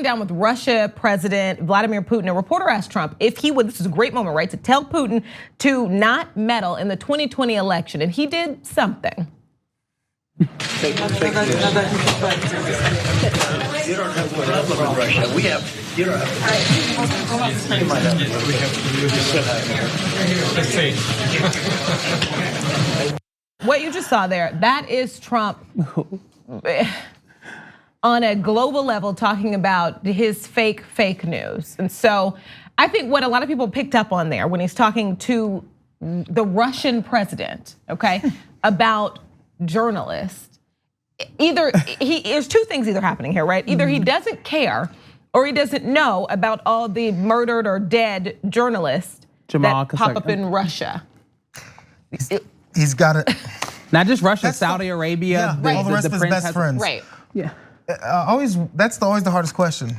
sitting down with Russia President Vladimir Putin. A reporter asked Trump if he would, this is a great moment, right, to tell Putin to not meddle in the 2020 election, and he did something. You don't have a problem in Russia. We have. You don't have. You might have. What you just saw there, that is Trump on a global level talking about his fake news. And so I think what a lot of people picked up on there when he's talking to the Russian president, okay, about journalists, there's two things either happening here, right? Either he doesn't care or he doesn't know about all the murdered or dead journalists that pop up in Russia. He's got it. Not just Russia, Saudi Arabia. Yeah, all the rest of his best friends. Right. Yeah. That's always the hardest question.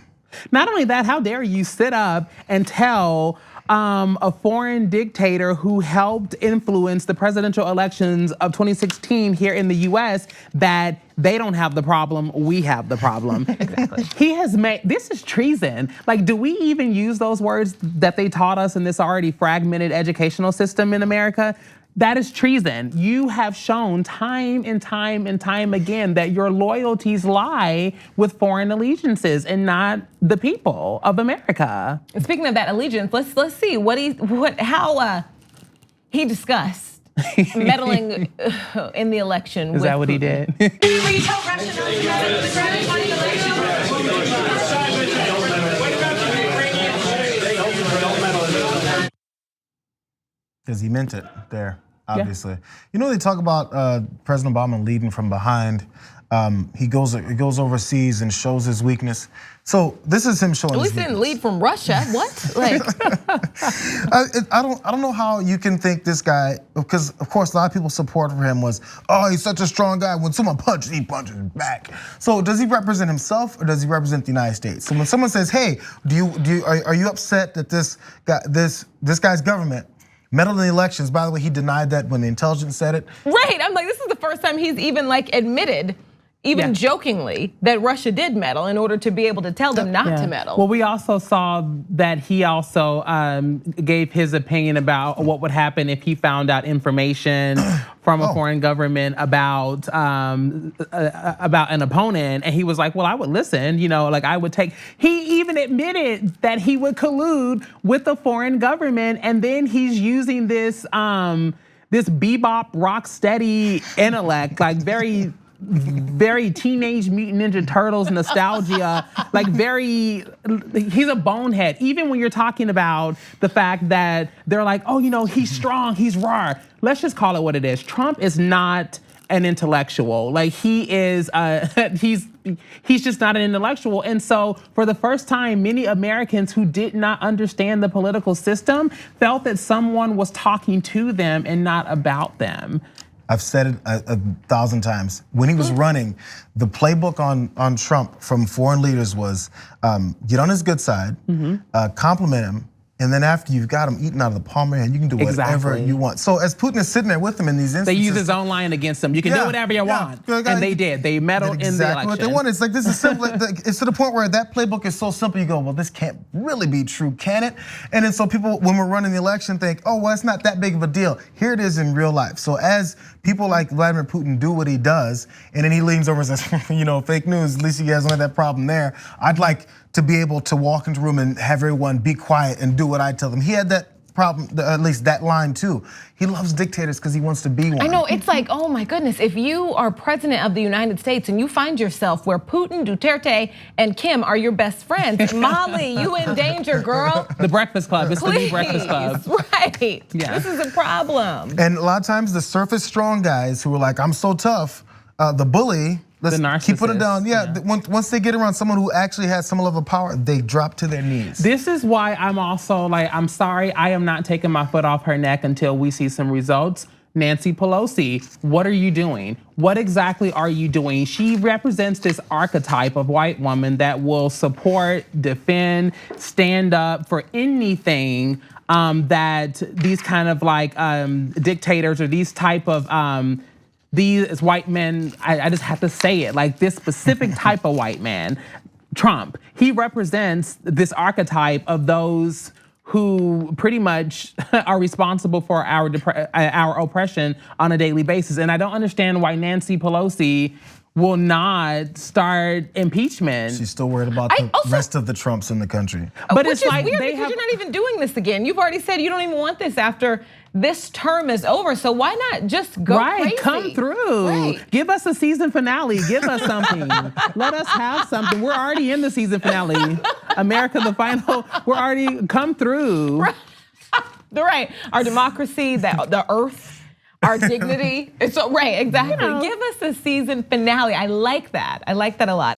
Not only that, how dare you sit up and tell a foreign dictator who helped influence the presidential elections of 2016 here in the US that they don't have the problem, we have the problem. Exactly. He has made, this is treason. Like, do we even use those words that they taught us in this already fragmented educational system in America? That is treason. You have shown time and time and time again that your loyalties lie with foreign allegiances and not the people of America. And speaking of that allegiance, let's see how he discussed meddling in the election. Is that what he did? Because he meant it there, obviously. Yeah. You know, they talk about President Obama leading from behind. He goes overseas and shows his weakness. So this is him showing his weakness. At least didn't lead from Russia. What? Like, I don't know how you can think this guy, because of course a lot of people's support for him was, oh, he's such a strong guy. When someone punches, he punches back. So does he represent himself or does he represent the United States? So when someone says, hey, are you upset that this guy's government meddled in the elections? By the way, he denied that when the intelligence said it. Right, I'm like, this is the first time he's even like admitted, even jokingly, that Russia did meddle in order to be able to tell them not to meddle. Well, we also saw that he also gave his opinion about what would happen if he found out information from a foreign government about an opponent, and he was like, well, I would listen, like I would take, he even admitted that he would collude with the foreign government, and then he's using this this bebop rock steady intellect, like very Teenage Mutant Ninja Turtles nostalgia, like he's a bonehead. Even when you're talking about the fact that they're like, oh, he's strong, he's raw. Let's just call it what it is. Trump is not an intellectual. Like he is, he's just not an intellectual. And so for the first time, many Americans who did not understand the political system felt that someone was talking to them and not about them. I've said it a 1,000 times. When he was running, the playbook on Trump from foreign leaders was get on his good side, compliment him, and then after you've got him eaten out of the palm of your hand, you can do whatever you want. So as Putin is sitting there with him in these instances, they use his own line against him. You can do whatever you want, and they did. They meddled in the election. What they wanted. It's like, this is simple. It's to the point where that playbook is so simple. You go, well, this can't really be true, can it? And then so people, when we're running the election, think, oh, well, it's not that big of a deal. Here it is in real life. So as people like Vladimir Putin do what he does, and then he leans over and says, fake news. At least he hasn't had that problem there. I'd like to be able to walk into a room and have everyone be quiet and do what I tell them. He had that problem, at least that line too. He loves dictators because he wants to be one. I know, it's like, oh my goodness, if you are president of the United States and you find yourself where Putin, Duterte, and Kim are your best friends, Molly, you in danger, girl. The Breakfast Club, it's Please, the new Breakfast Club. Right, this is a problem. And a lot of times the surface strong guys who are like, I'm so tough, the bully, let's keep putting it down. Yeah, once they get around someone who actually has some level of power, they drop to their knees. This is why I'm also like, I'm sorry, I am not taking my foot off her neck until we see some results. Nancy Pelosi, what are you doing? What exactly are you doing? She represents this archetype of white woman that will support, defend, stand up for anything that these kind of like dictators or these type of these white men, I just have to say it, like this specific type of white man Trump. He represents this archetype of those who pretty much are responsible for our oppression on a daily basis. And I don't understand why Nancy Pelosi will not start impeachment. She's still worried about the rest of the Trumps in the country. But it's like weird because you're not even doing this again. You've already said you don't even want this after this term is over. So why not just go crazy? Come through. Right. Give us a season finale. Give us something. Let us have something. We're already in the season finale. America, the final. We're already come through. Right. Our democracy, the earth, our dignity. It's so right, exactly. Give us a season finale. I like that. I like that a lot.